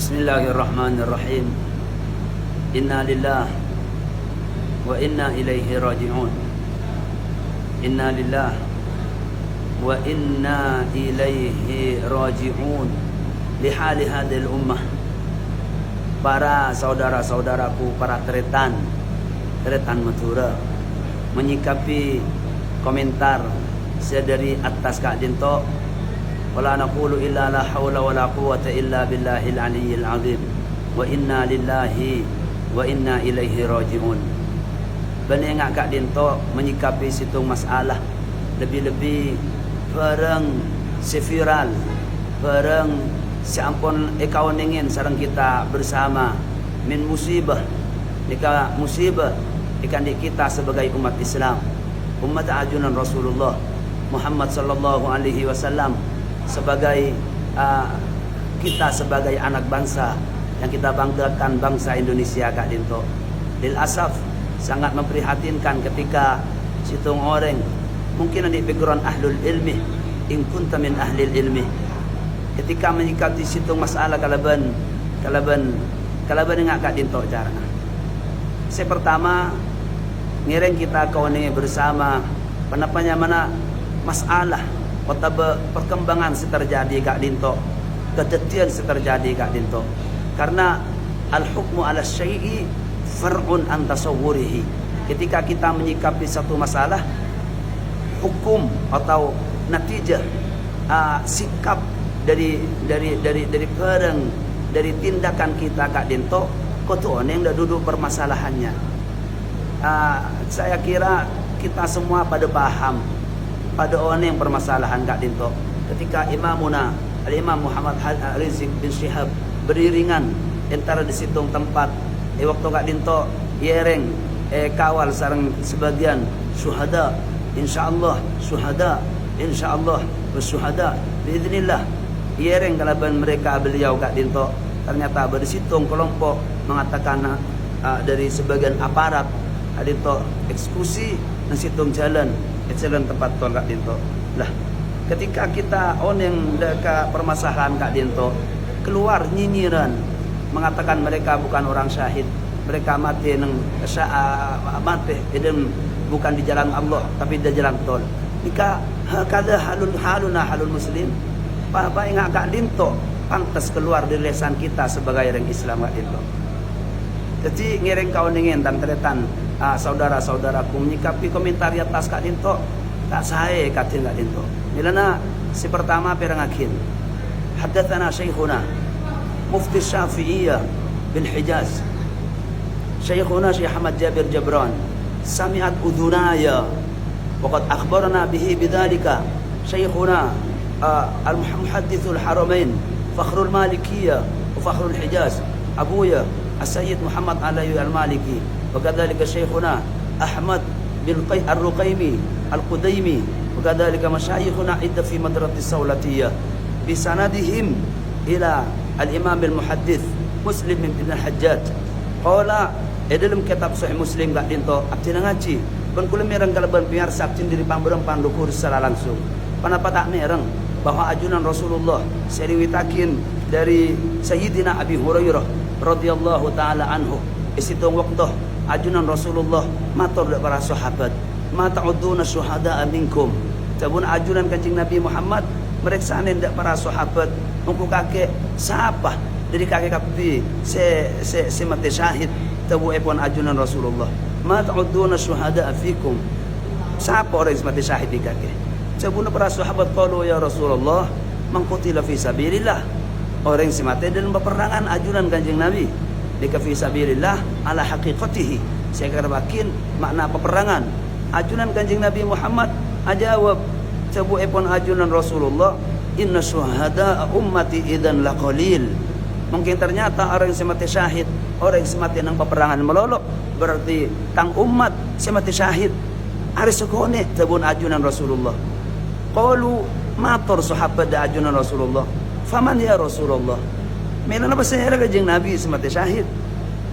Bismillahirrahmanirrahim. Inna lillah wa inna ilaihi raji'un. Inna lillah wa inna ilaihi raji'un. Lihali hadil ummah. Para saudara-saudaraku, para tretan Madura, menyikapi komentar saya dari atas Kak Dinto, wala naqulu illa la hawla wala quwwata illa billahil aliyyil azim wa inna lillahi wa inna ilaihi raji'un. Bani ingat Kak Dinto menyikapi situng masalah lebih-lebih bareng seviral bareng seampun ikaw ningin sareng kita bersama min musibah ika musibah ikan di kita sebagai umat Islam, umat ajunan Rasulullah Muhammad sallallahu alaihi wasallam, sebagai kita sebagai anak bangsa yang kita banggakan, bangsa Indonesia Kak Dinto. Lil asaf sangat memprihatinkan ketika situng orang mungkin di pikiran ahlul ilmi, in kunta min ahlil ilmi, ketika menyikapi situng masalah kalaban ingat Kak Dinto caranya. Saya pertama ngiring kita kawan ini bersama penapanya mana masalah atau perkembangan terjadi Kak Dinto, kedetian terjadi Kak Dinto, karena al-hukmu ala syai'i far'un an tasawwurihi. Ketika kita menyikapi satu masalah, hukum atau natijah sikap dari tindakan kita Kak Dinto, kotoan yang dah duduk permasalahannya. Saya kira kita semua pada paham pada orang yang permasalahan Kak Dinto. Ketika Imamuna Al-Imam Muhammad Rizik bin Syihab beriringan antara di situng tempat waktu Kak Dinto yereng kawal sareng sebagian syuhada, insyaallah syuhada, insyaallah bersyuhada biiznillah, yereng kalaban mereka beliau Kak Dinto, ternyata bersitung kelompok mengatakan dari sebagian aparat Kak Dinto eksekusi dan situng jalan tempat tuan Kak Dinto. Lah, ketika kita yang dekat permasalahan Kak Dinto keluar nyinyiran mengatakan mereka bukan orang syahid, mereka mati mati bukan di jalan Allah tapi di jalan tol. Jika kada halul muslim, apa ingat Kak Dinto pantas keluar dari lesan kita sebagai orang Islam Kak Dinto. Jadi ngiring kau ningin dan teretan saudara-saudaraku menyikapi komentar atas Kak Dinto, tak saya katin Kak Dinto. Milana si pertama perangakin. Hadatsana Syekhuna Mufti Syafi'iyah bil Hijaz, Syekhuna Syekh Ahmad Jabir Jabran, sami'at udhunaya wa qad akhbarana bihi bidzalika Syekhuna al-Muhaddithul Haramain Fakhrul Malikiyah wa Fakhrul Hijaz Abuya As-Sayyid Muhammad Alawi Al-Maliki, وكذلك شيخنا أحمد بن الرقيمي القديمي، وكذلك مشايخنا عدة في مدرسة السولتية بسندهم إلى الإمام المحدث مسلم بن الحجاج قال dalam kitab Sahih Muslim Kak Dinto abdi ngaji ban kula mereng kalaban biar sabtin dari pambereng pandukur secara langsung panapa tak mereng bahwa ajunan Rasulullah seriwitakin dari Sayyidina Abi Hurairah radhiyallahu taala anhu isitung waktu ajunan Rasulullah matur dak para sahabat, ma ta'uduna syuhada minkum, tabun ajunan Kanjeng Nabi Muhammad mereksanen dak para sahabat mungku kakek siapa dari kakek kabdi se mati syahid tabu epon ajunan Rasulullah, ma ta'uduna syuhada fikum, siapa orang yang mati syahid di kakek. Tabun para sahabat qalu ya Rasulullah man qutila fi sabilillah, orang yang mati dalam peperangan ajunan Kanjeng Nabi dika fi sabilillah ala haqiqatihi. Saya katakan makna peperangan ajunan Kanjeng Nabi Muhammad ajawab cabu epon ajunan Rasulullah, inna syuhada ummati idzan laqalil. Mungkin ternyata orang yang mati syahid, orang yang mati nang peperangan melolok, berarti tang umat mati syahid hari sekone tabun ajunan Rasulullah. Qalu matur sahabat da ajunan Rasulullah, faman ya Rasulullah, Melan apa saya Kanjeng Nabi semati syahid.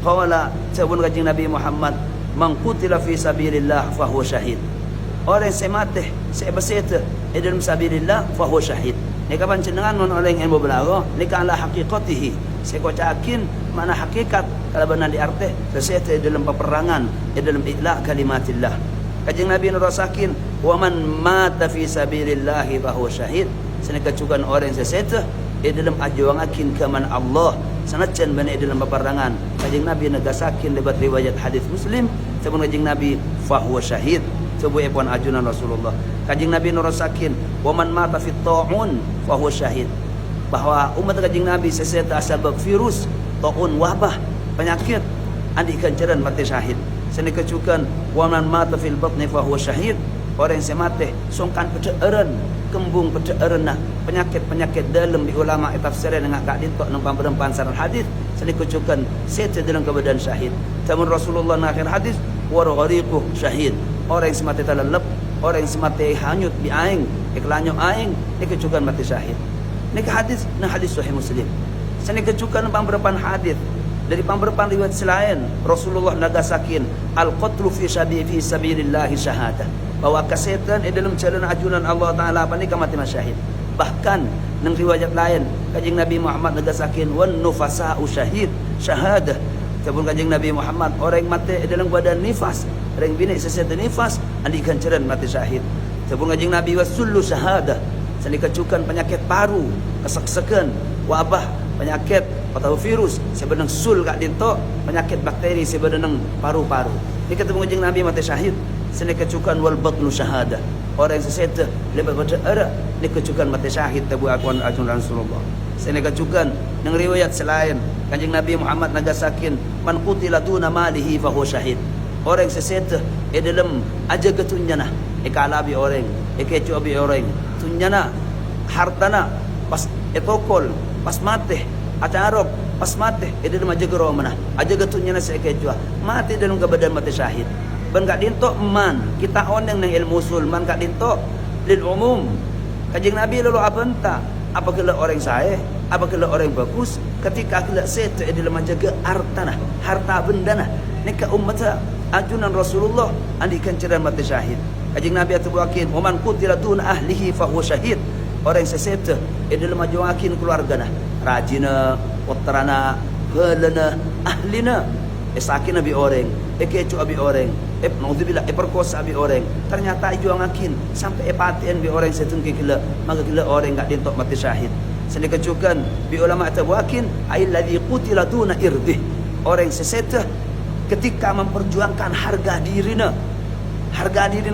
Qala sabun Kanjeng Nabi Muhammad, man qutila fi sabilillah fa huwa syahid. Orang yang mati saya berseta dalam sabilillah fa huwa syahid. Ni kapan cendengan non orang yang berbelaga ni ala haqiqatihi. Saya kau cakin mana hakikat kalau benar diarti sesete dalam peperangan, dalam ikhla kalimatillah. Kanjeng Nabi nurasakin wa man mata fi sabilillah fa huwa syahid. Seneka cukan orang sesete dalam ajuangakin ke man Allah sanajan bani dalam peperangan. Kanjeng Nabi negasakin lewat riwayat hadis Muslim sebelum kanjeng Nabi fa huwa syahid. Coba epon ajunan Rasulullah. Kanjeng Nabi nurasakin wa man mata fi ta'un fa huwa syahid. Bahwa umat kanjeng Nabi seseta sebab virus, taun, wabah, penyakit andi kancaran mati syahid. Seni kecukan wa man mata fil batni fa huwa syahid. Orang yang mati songkan pedeureun, kembung pedeureunna, penyakit-penyakit dalam di ulama tafsiran dengan kak ditok nempang berempan saran hadis. Seni kecukan sete dalam keadaan syahid. Tamun Rasulullah akhir hadis wa ghariqu syahid. Orang yang mati terlelep, orang yang mati hanyut di aing, iklanyo aing, kecukan mati syahid. Ini hadis, hadis Sahih Muslim. Sini kecukan pamberpan hadis dari pamberpan riwayat selain Rasulullah nagasakin al-qatlu fi sabilillah syahadah. Bahwa kesehatan dalam jalan ajunan Allah Taala apa ni mati masyahid. Bahkan nang riwayat lain kanjeng Nabi Muhammad nagasakin wan nufasa'u syahid syahadah. Sebelum kanjeng Nabi Muhammad orang yang mati dalam badan nifas, orang bina sesat nifas andi kancaran mati syahid. Sebelum kanjeng Nabi wasullu syahadah. Seni kecukan penyakit paru, kesek-sekan, wabah, penyakit atau virus sebenarnya sul kat dinto, penyakit bakteri sebenarnya paru-paru. Ini ketemu kanjeng Nabi mati syahid. Seni kecukan wal batnu syahadah. Orang yang seseta lepas baca ara ni kecukan mati syahid tabu akuan ajun Rasulullah. Seni kecukan nang riwayat selain kanjeng Nabi Muhammad nagasakin man qutila duna malihi fa huwa syahid. Orang seseta dalam aja ketunyana ikalabi orang, ikecuabi orang. Tunyana hartana pas etokol pas mate acarok pas mate dalam aja gero mana aja gatunyana saya kecua mati dalam kebadan mati syahid ban gak dinto man kita oneng nang ilmu usul man gak dinto lil umum kanjeng Nabi lalu apa kala orang saya apa kala orang bagus ketika kala set dalam aja ge harta bendana nika umat ajunan Rasulullah andikan ceran mati syahid. Kanjeng Nabi atubakin waman qutila dun ahlihi fa huwa syahid. Orang yang seseta dalam ajuakin keluargana rajina putrana gelana ahlina sakin abi orang kecu abi orang naudzubillah perkosa abi orang ternyata ajuakin sampai paten bi orang setengki gila maka gila orang enggak dintok mati syahid. Seni kecukan bi ulama atubakin alladzi qutila duna irdih. Orang yang seseta ketika memperjuangkan harga dirina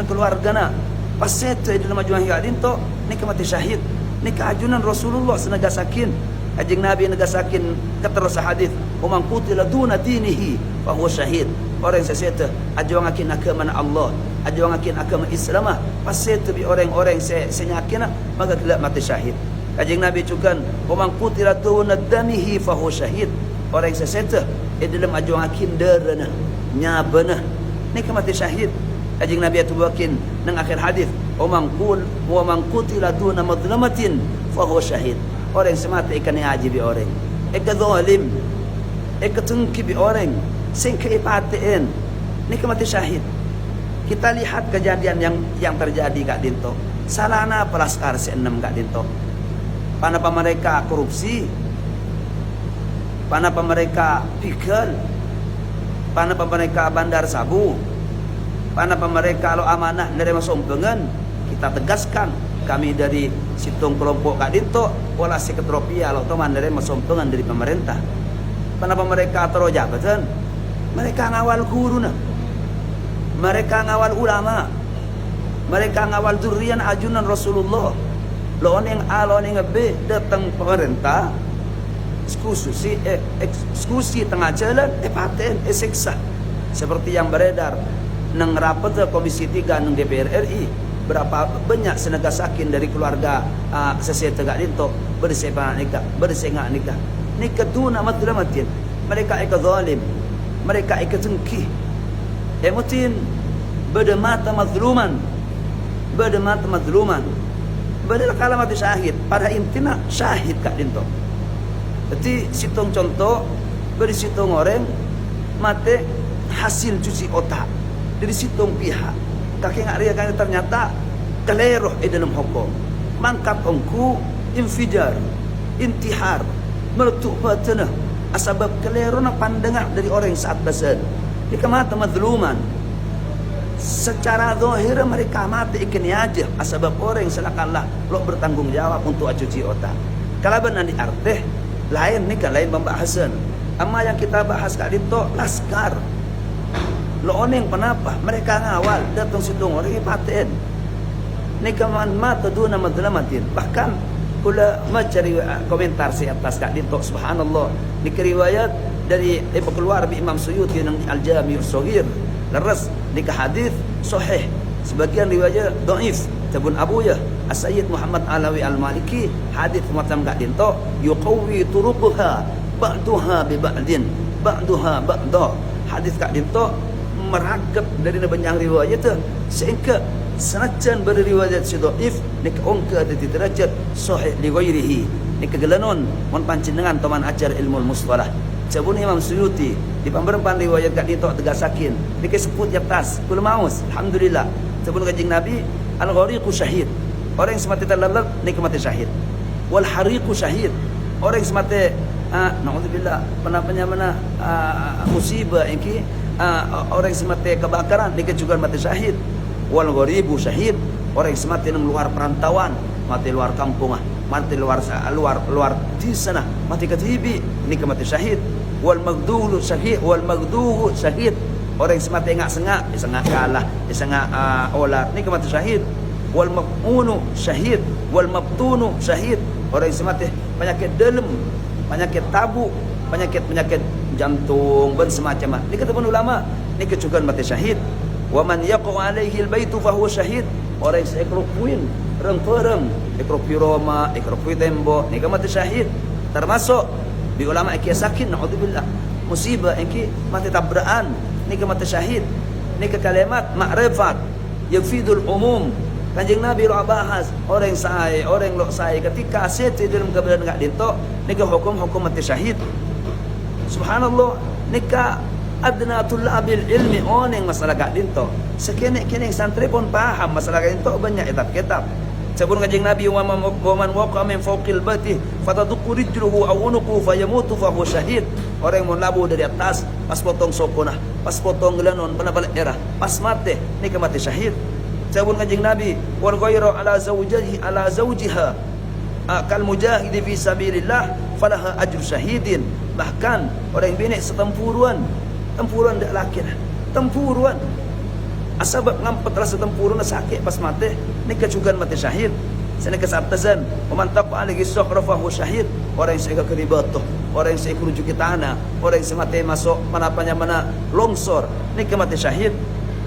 keluargana pas sete dalam majuan hiadinto ni mati syahid ni keajunan Rasulullah senagasakin kanjeng Nabi nagasakin keterus hadis umman qutila duna dinihi fa huwa syahid. Orang yang sesete ajuangakin agama Allah ajuangakin agama Islam pas sete bi orang-orang senyakina maka kelak mati syahid. Kanjeng Nabi cukan umman qutila duna damihi fa huwa syahid. Orang yang sesete dalam ajuangakin darana nyabana ni mati syahid. Kanjeng Nabi atubakin nang akhir hadis wa man qutila duna madlamatin fa huwa syahid. Orang semata ikan haji bi orang zalim tengki bi orang sing keipaten ni mati syahid. Kita lihat kejadian yang terjadi kat dinto salana pelaskar se-6 kat dinto panapa mereka korupsi panapa mereka pikir panapa mereka bandar sabu panapa mereka lo amanah nerima sompengan. Kita tegaskan kami dari situng kelompok Kak Dinto wala sekretariat lo teman nerima sompengan dari pemerintah. Panapa mereka tero jabatan mereka ngawal guruna mereka ngawal ulama mereka ngawal durian ajunan Rasulullah lo yang A lo yang B datang pemerintah eksekusi tengah jalan paten seksa seperti yang beredar nang rapat Komisi 3 nang DPR RI berapa banyak senagasakin dari keluarga seseta Kak Dinto bersepah nikah duna madlamatin mereka zalim mereka tengki emotin beda mata mazluman beda kala mati syahid pada intinya syahid Kak Dinto. Jadi situng contoh beri situng orang mati hasil cuci otak dari situng pihak kakek ngak ria kan ternyata keleroh dalam hukum mangkat ongku infijar intihar meletup patana asbab keliru nak pandangan dari orang yang saat basan jika mata madluman secara zahir mereka mati ikan aja asbab orang yang selakallah lo bertanggung jawab untuk acuci otak kalau benar di artih lain ni kan lain pembahasan amma yang kita bahas kat itu laskar lo oneng kenapa mereka ngawal datang situ orang paten ni kaman mata duna madlamatin bahkan kula mencari komentar si atas kat itu subhanallah ni riwayat dari keluar bi Imam Suyuti yang Al-Jami' As-Saghir leres ni hadis sahih sebagian riwayat dhaif tabun Abu Yah As-Sayyid Muhammad Alawi Al-Maliki hadis macam kat itu yuqawi turuqha ba'daha bi ba'din ba'daha ba'da hadis kat itu meragap dari banyak riwayat tu sehingga senajan berriwayat si dhaif nik ongka ada di derajat sahih li ghairihi nik kegelanon mon panjenengan teman ajar ilmu mustalah sabun Imam Suyuti di pamberempan riwayat kat itu tegasakin nik sebut di atas kul maus alhamdulillah sabun kanjeng Nabi al-ghariqu syahid orang yang semati terlalat nik mati syahid wal hariqu syahid orang yang semati naudzubillah mana musibah ini orang yang semati kebakaran nik juga mati syahid wal gharibu syahid orang yang semati nang luar perantauan mati luar kampung mati luar di sana mati ketibi ni mati syahid wal magdulu syahid wal magduhu syahid orang yang semati sengak kalah sengak olah ni mati syahid wal mabunu syahid wal mabtunu syahid orang yang semati penyakit dalam penyakit tabu penyakit jantung dan semacam ni kata ulama ni kecukupan mati syahid wa man yaqa alaihi albaytu fa huwa syahid orang yang ekropuin reng-pereng ekropi Roma ekropi tembok ni mati syahid termasuk di ulama sakin naudzubillah musibah ini mati tabrakan ni mati syahid ni kalimat ma'rifat yafidul umum kanjeng Nabi lo bahas orang sai orang lo sai ketika sete dalam kebenaran enggak dinto ni hukum mati syahid subhanallah nikah adna tulabil ilmi oneng masalah gak dinto sekene-kene santri pun paham masalah gak dinto banyak kitab sabun kanjeng Nabi wa man waqa min fawqil bati fatadqu rijluhu aw unuqu fayamutu fa huwa syahid orang yang labu dari atas pas potong sokona pas potong gelanon pernah balik era pas mati ni mati syahid sabun kanjeng Nabi wal ghayra ala zawjiha kal mujahid fi sabilillah falaha ajru syahidin bahkan orang yang bini setempuruan tempuruan dak laki tempuruan asbab ngampet rasa tempuruan sakit pas mati ni kecukupan mati syahid sana kesabtazan man taqa alaihi sakrafahu syahid orang yang saya keribatuh orang yang saya kerujuki tanah orang yang semati masuk mana longsor ni mati syahid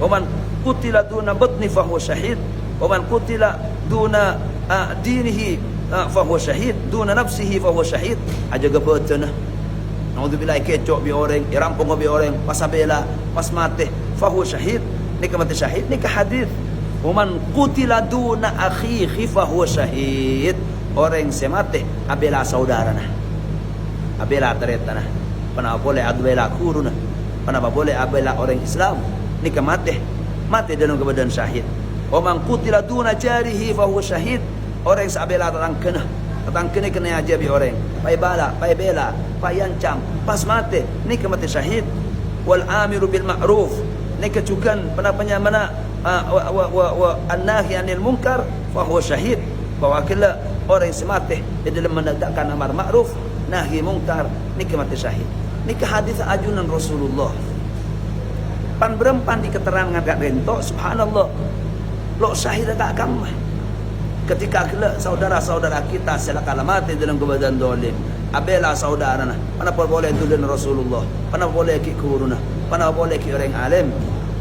man qutila duna batni fa huwa syahid man qutila duna dinihi fa huwa syahid duna nafsihi fa huwa syahid aja gabatana naudzubillah kecok bi orang irampung bi orang pas bela pas mati fa huwa syahid ni mati syahid ni hadis man qutila duna akhihi fa huwa syahid orang yang mati abela saudarana abela teretana pana boleh abela kuruna pana boleh abela orang Islam ni mati dalam keadaan syahid man qutila duna jarihi fa huwa syahid orang yang sabela tatang kena aja bi orang pai bela pai ancam pas mati ni mati syahid wal amiru bil ma'ruf ni kecukan mana wa an-nahi 'anil munkar fa huwa syahid bahwa kala orang yang mati di dalam menegakkan amar ma'ruf nahi munkar ni mati syahid ni hadis ajunan Rasulullah pan berempan di keterangan gak rento subhanallah lo syahid tak kamah ketika saudara-saudara kita selakala mati dalam keadaan dolim abela saudara mana boleh tulen Rasulullah mana boleh ki kuruna mana boleh ki orang alim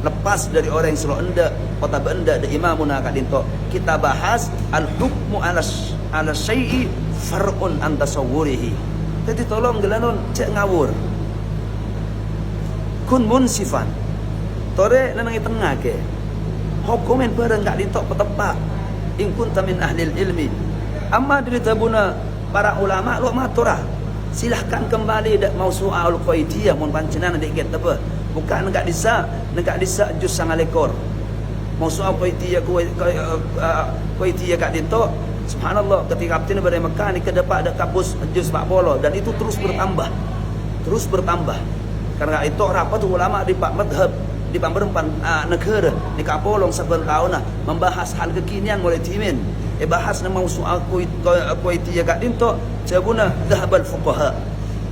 lepas dari orang yang selalu enda kota benda de imamuna kadinto kita bahas al hukmu ala syai'i far'un an tasawwurihi jadi tolong gelanon cek ngawur kun munsifan tore lanang tengah ke hukumen bareng gak ditok petepak in kunta min ahlil ilmi amma dari tabuna para ulama lu maturah silahkan kembali dak mausu'ul qaidiyah mun pancenan dak get apa bukan enggak disa juz 9 lekor mausu'ul qaidiyah qaidiyah kat dito Subhanallah, ketika Abtin dari Mekah ni kedepak ada kampus juz sepak bola, dan itu terus bertambah. Karena itu apa tu ulama di Pak Madhab di pemberempan negara ni kapolong saban tahun membahas hal kekinian mulai timin. Bahas nama soal kuwaiti kat dinto cabuna dhahabal fuqaha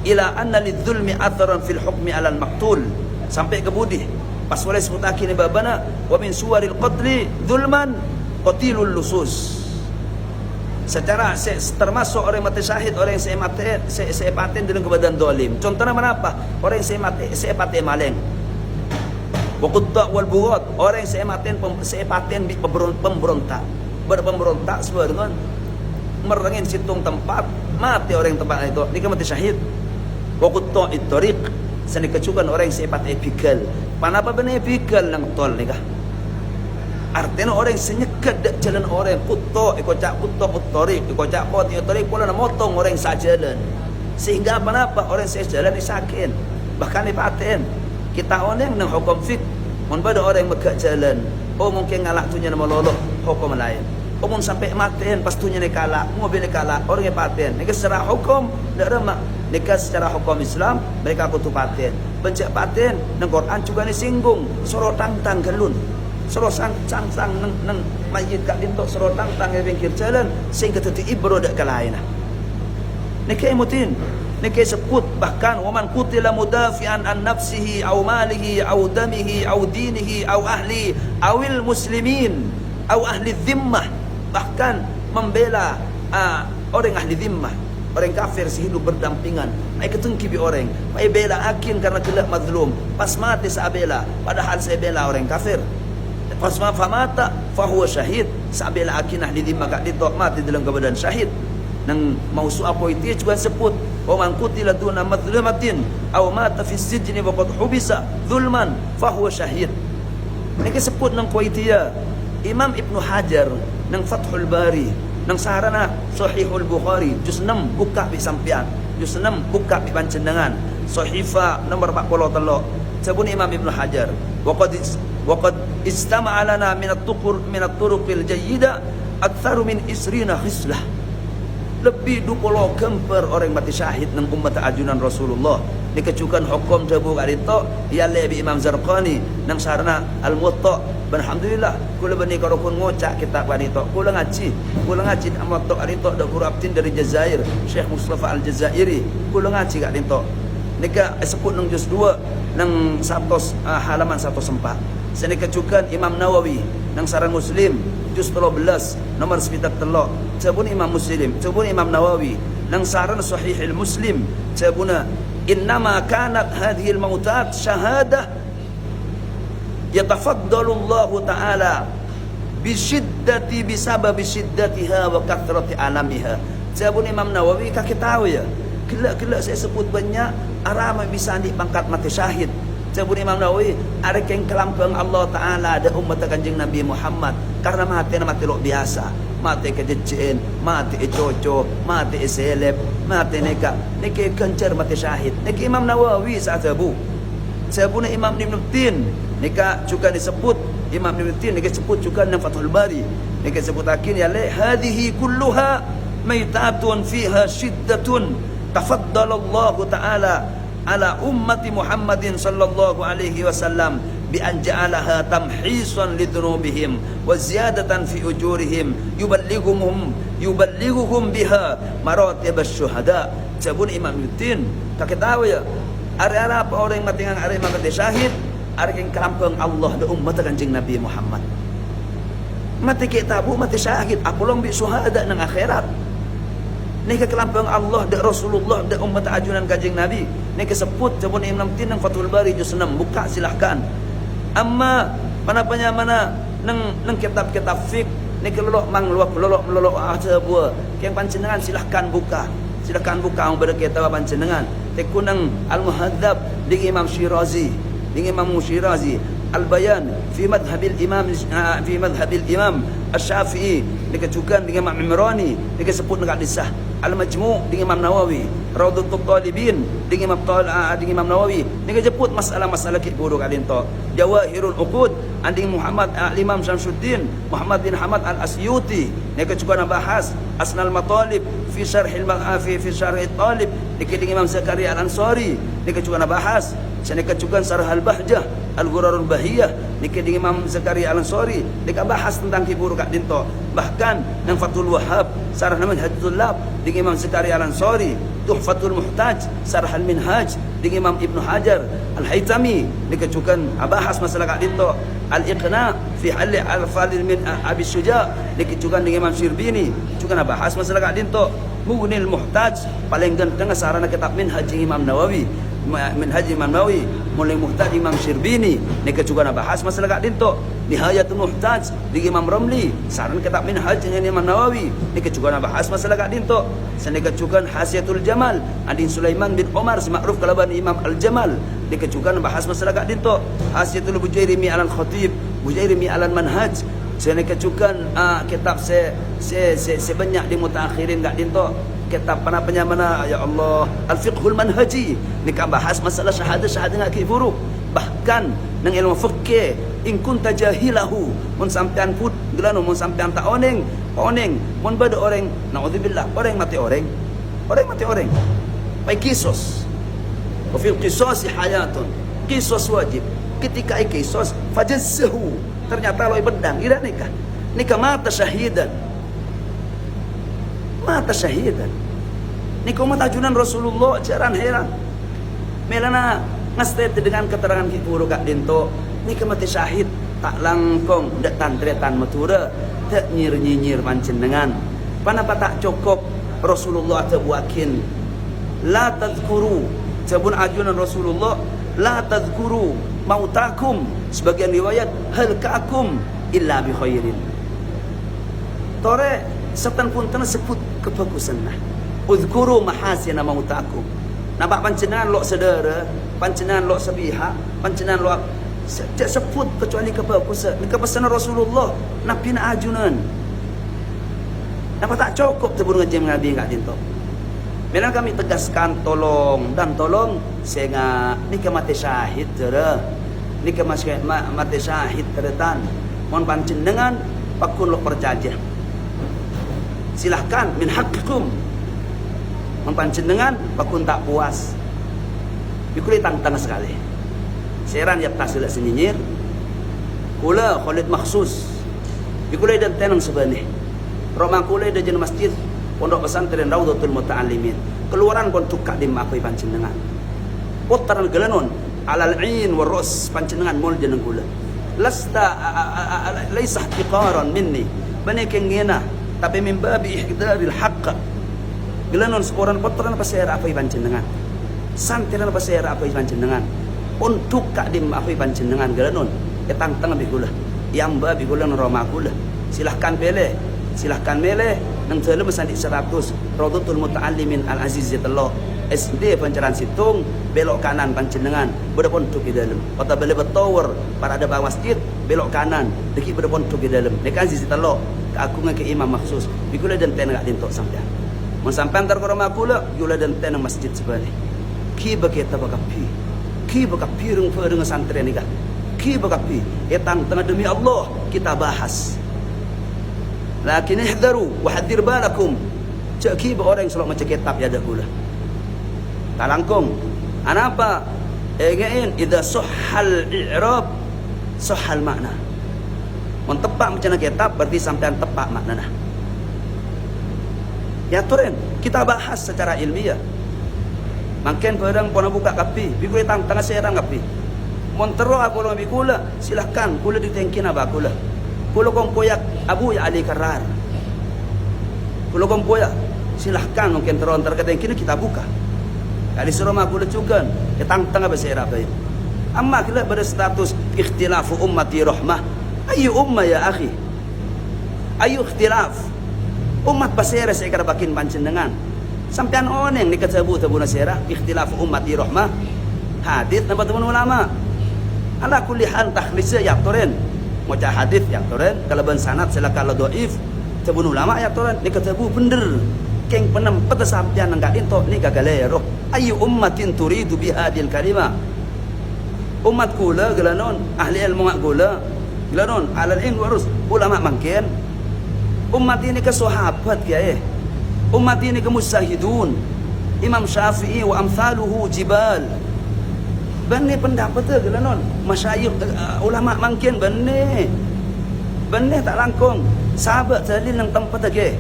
ila anna lidzulmi atharan fil hukmi ala al maqtul, sampai ke budi pas boleh sebut akhir ni babana wa min suwaril qatli zulman qatilul lusus. Secara termasuk orang mati syahid, orang yang saya paten dalam keadaan dolim. Contohnya mana apa? Orang yang saya paten maling. Wa qutta wal burat, orang yang saya paten pemberontak. Berpemberontak sebenarnya merengin situng tempat, mati orang yang tempat itu. Ini kan mati syahid. Wa qutta it-tariq, seni kecukan orang yang saya paten epical. Panapa benar epical nang tol ni kah? Artinya orang senyekat dak jalan orang kuto, ikocak kuto kutori, ikocak koti kutori, pula nak motong orang sajalan. Sehingga apa orang sajalan disakin, bahkan dipaten. Kita orang yang hukum fik, mun pada orang yang megak jalan, oh mungkin ngalak tunya nama loloh hukum lain. Oh mun sampai maten, pas tunya ni kalak, mobil ni kalak, orang yang paten. Nika secara hukum dak remak. Nika secara hukum Islam mereka kutu paten. Pencak paten, nang Quran juga ni singgung, suruh tang gelun. Suruh sang nang mayit kat dintok suruh tang yang pinggir jalan sehingga tetu ibro dak kalaina. Nikai mutin, nikai sebut bahkan waman qutila mudafi'an an nafsihi aw malihi aw damihi aw dinihi aw ahli awil muslimin aw ahli dhimmah, bahkan membela orang ahli dhimmah, orang kafir sehidup berdampingan. Mai ketengki bi orang, mai bela akin karena gelak mazlum. Pas mati saya bela, padahal saya bela orang kafir. Fasma famata fahuwa syahid, sabila akinah di dimakat ditok mati dalam keadaan syahid. Nang mausu apa itu juga sebut wa man qutila duna madlumatin aw mata fi sijni wa qad hubisa zulman fahuwa syahid. Ini sebut nang kuwaitia Imam Ibnu Hajar nang Fathul Bari nang sarana Sahihul Bukhari juz 6 buka bi sampian, juz 6 buka bi panjenengan sahifa nomor 43 sebut Imam Ibnu Hajar وقد استمع لنا من الطرق الجيدة أكثر من 20 خصلة. Lebih 20 kemper orang mati syahid nang umat ajunan Rasulullah. Dikecukan hukum jabu kali itu ia lebih Imam Zarqani nang sarana Al-Muwatta. Alhamdulillah kula bani karo kun ngocak kitab kali itu. Kula ngaji Al-Muwatta kali itu dak kuraptin dari Jazair, Syekh Mustafa Al-Jazairi. Kula ngaji kali itu. Nika sebut nang juz 2 nang 100 halaman 104. Sini kecukan Imam Nawawi nang saran Muslim juz 13 nomor 93. Sebut Imam Muslim, sebut Imam Nawawi nang saran Sahih Muslim sebuna innama kanat hadhihi al-mautat syahadah yatafaddalu Allah taala bisababi syiddatiha wa kathrati alamiha. Sebut Imam Nawawi kak tahu ya. Kelak saya sebut banyak arama bisa dipangkat mati syahid. Sebut Imam Nawawi ada yang kelampang Allah Ta'ala ada umat kanjeng Nabi Muhammad karena mati luar biasa, mati kejejin, mati coco, mati seleb, mati neka kencar mati syahid. Neka Imam Nawawi saat sebut Imam Ibn Tin neka juga disebut Imam Ibn Tin neka sebut juga dalam Fathul Bari neka sebut akhir ya le hadhihi kulluha maitatun fiha shiddatun tafaddalallahu Ta'ala ala ummati Muhammadin sallallahu alaihi wasallam bi an ja'alaha tamhisan lidunubihim wa ziyadatan fi ujurihim yuballighuhum biha maratib asy-syuhada. Sabun Imam Ibn tak tahu ya ada apa orang yang mati ngang arema mati syahid ada yang kelampang Allah da umat kanjeng Nabi Muhammad mati kita bu mati syahid apa long bi syuhada nang akhirat. Ni ke kelampang Allah dak Rasulullah dak umat ajunan kanjeng Nabi. Ni ke sebut cabun Imam Tin nang Fathul Bari juz 6 buka silahkan. Amma mana nang kitab-kitab fik ni ke lolok ada buah. Yang panjenengan silahkan buka. Silahkan buka ang berkata panjenengan. Tekunang Al-Muhadzab di Imam Syirazi. Di Imam Syirazi Al-Bayan fi madhhabil Imam Asy-Syafi'i dikecukan dengan Imam Imrani dikesebut dengan hadisah Al-Majmu' dengan Imam Nawawi Raudatul Talibin dengan Imam Nawawi ni jemput masalah-masalah ki guru kat dinto. Jawahirul Uqud anding Muhammad Imam Syamsuddin Muhammad bin Hamad Al-Asyuti ni juga nak bahas Asnal Matalib fi syarh fi syarh Talib dengan Imam Zakaria Al-Ansari ni juga nak bahas sana juga Sarh Al-Bahjah Al-Ghurarul Bahiyah ni dengan Imam Zakaria Al-Ansari dia bahas tentang ki guru kat dinto. Bahkan nang Fathul Wahhab Sarh Manhajul Lab dengan Imam Zakaria Al-Ansari, Tuhfatul Muhtaj Sarh Al-Minhaj dengan Imam Ibn Hajar Al-Haytami dikecukan bahas masalah kat dito. Al-Iqna fi hal al-Fadil min Abi Syuja dikecukan dengan Imam Syirbini juga bahas masalah kat dito. Mughnil Muhtaj paling ganteng sarana kitab Minhaj Imam Nawawi, Minhaj Imam Nawawi mulai Muhtaj Imam Syirbini dikecukan bahas masalah kat dito. Nihayatul Muhtaj di Imam Ramli saran kitab Minhaj dengan Imam Nawawi dikecukan bahas masalah kat dito. Sanikacukan Hasiatul Jamal adin Sulaiman bin Umar semakruf kalaban Imam Al-Jamal dikecukan bahas masalah kat dito. Hasiatul Bujairimi Al-Khatib Bujairimi Al-Manhaj sanikacukan kitab sebanyak di mutaakhirin kat dito. Kitab mana ya Allah Al-Fiqhul Manhaji nikah bahas masalah syahadah ngak kifuru. Bahkan nang ilmu fikih in kunta jahilahu mun sampean put gelano mun sampean tak oneng mun bada orang naudzubillah orang mati orang pai kisos wa fil qisas hayatun kisos wajib ketika kisos fajazzahu ternyata loi bedang ida nikah mata syahidan nikah mata ajunan Rasulullah jaran heran melana ngastet dengan keterangan ki guru kak dinto nikah mati syahid tak langkong dak tantretan matura tak nyir-nyinyir panjenengan panapa tak cukup Rasulullah tabuakin la tadhkuru sabun ajunan Rasulullah la tadhkuru mautakum sebagian riwayat hal ka'akum illa bi khairin tore setan pun sebut kebagusan nah udhkuru mahasina mautakum nampak panjenengan lok saudara panjenengan lok sepihak panjenengan lok tak sebut kecuali kebagusan kepesanan Rasulullah Nabi nak ajunan apa tak cukup sebelum ngajim Nabi kat dinto. Bila kami tegaskan tolong sehingga nikah mati syahid jera nikah mati syahid teretan mohon panjenengan pakun lok perjajah silahkan min haqqikum mohon panjenengan pakun tak puas bikuli tantang sekali seran ya tasil senyinyir kula Khalid Makhsus bikuli dan tenang sebenih romang kula da jen masjid pondok pesantren Raudatul Muta'allimin keluaran kon tukak di makoi panjenengan putaran gelanon alal ain war ras panjenengan mul jeneng kula lasta laisa ihtiqaran minni bani kengena tapi min babi ihdaril haqq gelanon seorang putaran pasir apa panjenengan santiran pasir apa panjenengan untuk kak dim apa panjenengan gelanon ketang tengah bigula yang babi gula roma kula silahkan meleh nang dalam sandik 100 Raudatul Muta'allimin Al-Aziz Zillah SD Pancaran Situng belok kanan panjenengan berpondok di dalam kota beli bertower pada ada bawah masjid belok kanan deki berpondok di dalam nek Aziz Zillah keagungan ke imam maksus bikula dan ten gak dintok sampean mun sampean tar ko rumah kula yula dan ten masjid sebalik ki baketa ki bakapi rung dengan santren ni kan ki bakapi etang tengah demi Allah kita bahas lakin ihdaru wa hadir balakum ceki orang selok macam kitab ya dahulu talangkong anapa egain idza sahhal i'rab sahhal makna mun tepak macam kitab berarti sampean tepak maknana ya turen kita bahas secara ilmiah makin barang pona buka kapi bikul tang serang kapi montero aku lo bikula silahkan kula ditengkin apa kula kong poyak Abu ya Ali Karar kong poyak silahkan mungkin teron terkatengkin kita buka kali seroma kula juga ketang tengah beserap baik amma kila pada status ikhtilafu ummati rahmah ayu umma ya akhi ayu ikhtilaf umat basera saya kira bakin panjenengan sampean oneng ni katabu tabuna serah ikhtilaf ummati rahmah hadis napa teman ulama ala kulli hal takhlis ya toren maca hadis yang toren kalaban sanad selakala dhaif tabun ulama ya toren ni katabu bener Keng penam petasampian nang kadinto ni kagalero. Ayu ummatin turidu bihadil kalimah. Umat kula gelanon ahli ilmu ngak kula gelanon alal ilm warus ulama mangken. Umat ini ke sahabat kiai. Umat ini ke mujtahidun. Imam Syafi'i wa amsaluhu jibal. Bani pendapat tu gelanon masyayikh ulama mangken bani. Bani tak langkung. Sahabat salin nang tempat lagi.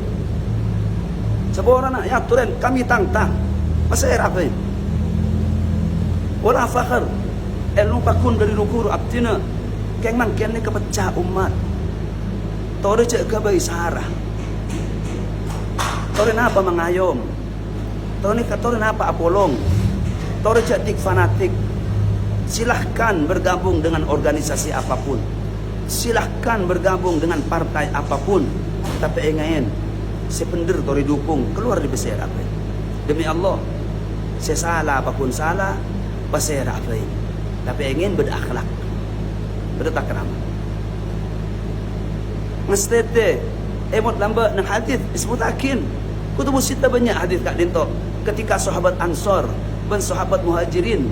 Sebuah orang yang tulen kami tang-tang. Pasal apa ini? Wala fakhar. Ilmu pakun dari lukur abtina. Keng mangken ni kepecah umat. Tore cek ke bayi sarah. Tore napa mengayom. Tore napa apolong. Tore cek dik fanatik. Silahkan bergabung dengan organisasi apapun. Silahkan bergabung dengan partai apapun. Tapi ingatin, sepender tori dukung keluar di besar apa. Demi Allah, saya salah apapun salah, besar apa. Tapi ingin berakhlak, bertakram. Ngestete, emot lambat nang hadis ismutakin. Kutub sita banyak hadis kat dinto. Ketika sahabat Ansor dan sahabat Muhajirin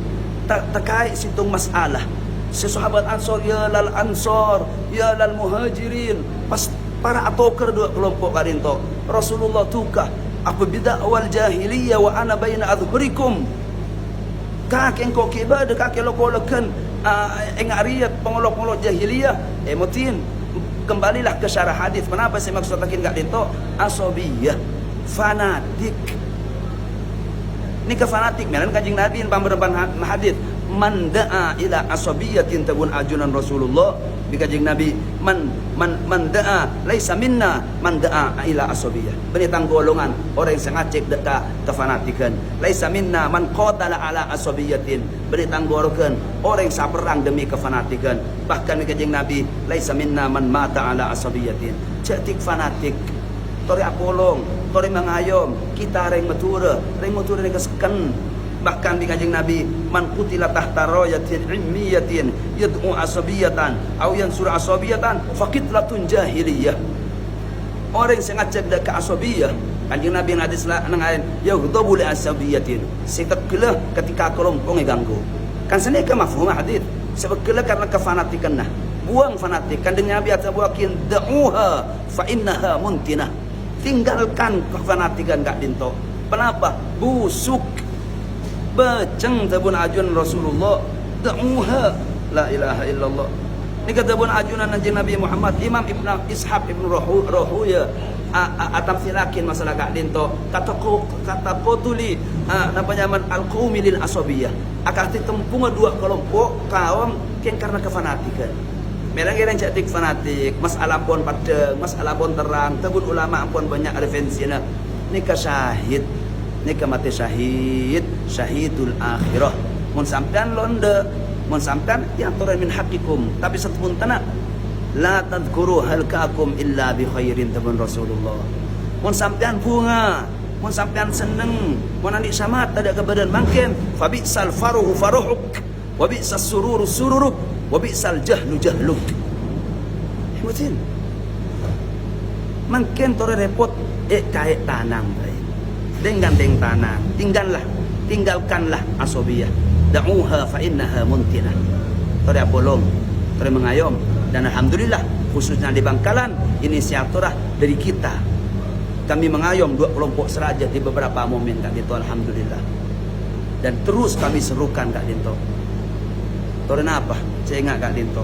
terkait situng masalah. Si sahabat Ansor ya lal Ansor, ya lal Muhajirin. Pas para atoker dua kelompok karinto. Rasulullah tukah aku bidah awal jahiliyah wa ana baina adhurikum. Kaki engkau kibar de kaki lokolokan engariyat pengolok-olok jahiliyah emotin. Kembalilah ke syarah hadis. Kenapa saya maksud takin gak dinto? Asabiyah, fanatik. Ini ke fanatik melan kanjeng Nabi pamrepan hadis. Man da'a ila asabiyatin tabun ajunan Rasulullah di kanjeng Nabi man da'a laisa minna man da'a ila asabiyah. Benitang golongan orang yang ngacek dekat kefanatikan. Laisa minna man qatala ala asabiyatin. Benitang golongan orang yang perang demi kefanatikan. Bahkan di kanjeng Nabi laisa minna man mata ala asabiyatin. Cetik fanatik. Tori apolong, tori mengayom, kita reng matura ni kesekan. Bahkan di kanjeng Nabi man qutila tahta rayatin ilmiyatin yad'u asabiyatan aw yansur asabiyatan faqitlatun jahiliyah. Orang yang ngajak dak ke asabiyah, kanjeng Nabi hadis nang ain yaghdabu li asabiyatin. Seteklah ketika kelompok ngeganggu. Kan sene ke mafhum hadis. Sebeklah karena kefanatikan nah. Buang fanatik. Kanjeng Nabi atau buakin da'uha fa innaha muntinah. Tinggalkan kefanatikan gak dinto. Kenapa? Busuk. Beceng tabun ajunan Rasulullah. Da'uha. La ilaha illallah. Ini kata tabun ajunan Nabi Muhammad. Imam Ibn Ishaq Ibn Rahuya atam silakin masalah gak dinto. Kata qutuli namanya man al-qawmi lil asabiyah. Akan ditempung dua kelompok kaum yang karena kefanatikan. Melang yang cantik fanatik, masalah pun pada, masalah pun terang, tabun ulama pun banyak referensinya. Nika syahid, nika mati syahid, syahidul akhirah. Mun sampean londe, mun sampean yang turun min hakikum. Tapi setepun tanah, la tadhkuru halkaakum illa bi khairin tabun Rasulullah. Mun sampean bunga, mun sampean seneng, mun anik samat ada kebadan mangken, fabi'sal faruhu faruhuk, wa bi'sas sururu sururuk. Wabisal jahlu jahluk. Betul. Makin tore repot kait tanang baik. Dengan tanang. Tinggalkanlah asobiyah. Da'uha fa innaha muntinah. Tore apolong, tore mengayom dan alhamdulillah khususnya di Bangkalan inisiatorah dari kita. Kami mengayom dua kelompok seraja di beberapa momen Kak Dito alhamdulillah. Dan terus kami serukan Kak Dito. Tore apa? Saya ingat Kak Dinto.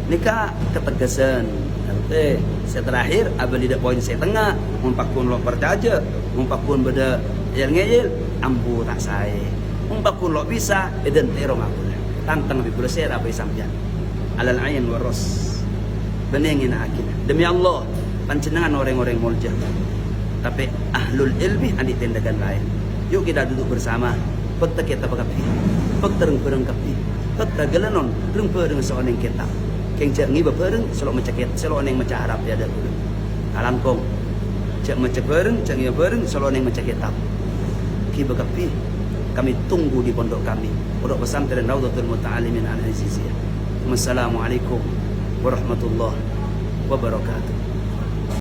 Nikah ketegasan. Nanti saya terakhir abang tidak poin saya tengah. Mumpakun lo percaya, mumpakun beda yang ngeyel, ambu tak saya. Mumpakun lo bisa, eden terong aku. Tantang lebih bersih apa sampean. Alal ain waros. Benengin akin. Demi Allah, pancenengan orang-orang muljah. Tapi ahlul ilmi adik tindakan lain. Yuk kita duduk bersama. Peta kita berkapi. Peta berengkapi. Peta gelanon rengpa dengan seorang kitab. Keng cak ngi bepereng selok mencakit selok neng mencak harap dia ada. Alangkong cak mencak bereng cak ngi bereng selok neng mencak kitab. Ki bekapi kami tunggu di pondok kami. Pondok pesantren Raudhatul Muta'allimin Al-Aziziyah. Wassalamualaikum warahmatullahi wabarakatuh.